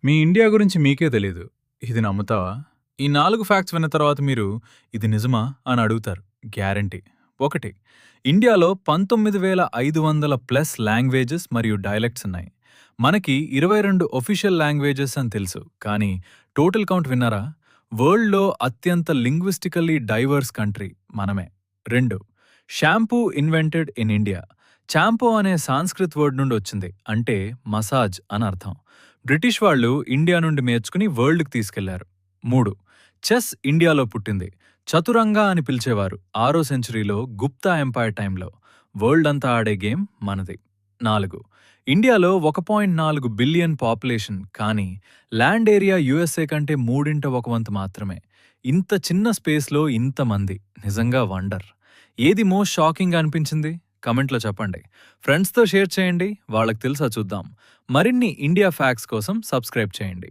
మీ India గురించి మీకే తెలీదు. ఇది నమ్ముతావా? ఈ 4 ఫ్యాక్ట్స్ విన్న తర్వాత మీరు ఇది నిజమా అని అడుగుతారు. గ్యారంటీ. 1. ఇండియాలో 19,500 ప్లస్ లాంగ్వేజెస్ మరియు డైలెక్ట్స్ ఉన్నాయి. మనకి 22 ఒఫిషియల్ లాంగ్వేజెస్ అని తెలుసు. కానీ టోటల్ కౌంట్ విన్నారా? వరల్డ్‌లో అత్యంత లింగ్విస్టికల్లీ డైవర్స్ కంట్రీ మనమే. 2. Shampoo invented in India. Champo అనే సాంస్క్రిత్ వర్డ్ నుండి వచ్చింది. అంటే మసాజ్ అని అర్థం. బ్రిటిష్ వాళ్ళు ఇండియా నుండి నేర్చుకుని వరల్డ్‌కి తీసుకెళ్లారు. 3. చెస్ ఇండియాలో పుట్టింది. చతురంగా అని పిలిచేవారు 6వ సెంచరీలో గుప్తా ఎంపైర్ టైంలో. వరల్డ్ అంతా ఆడే గేమ్ మనది. 4. ఇండియాలో 1.4 బిలియన్ పాపులేషన్, కానీ ల్యాండ్ ఏరియా యూఎస్ఏ కంటే మూడింట ఒక వంతు మాత్రమే. ఇంత చిన్న స్పేస్‌లో ఇంతమంది. నిజంగా వండర్. ఏది మోస్ట్ షాకింగ్‌గా అనిపించింది? కమెంట్‌లో చెప్పండి. ఫ్రెండ్స్‌తో షేర్ చేయండి. వాళ్ళకి తెలుసా చూద్దాం. మరిన్ని ఇండియా ఫ్యాక్ట్స్ కోసం సబ్స్క్రైబ్ చేయండి.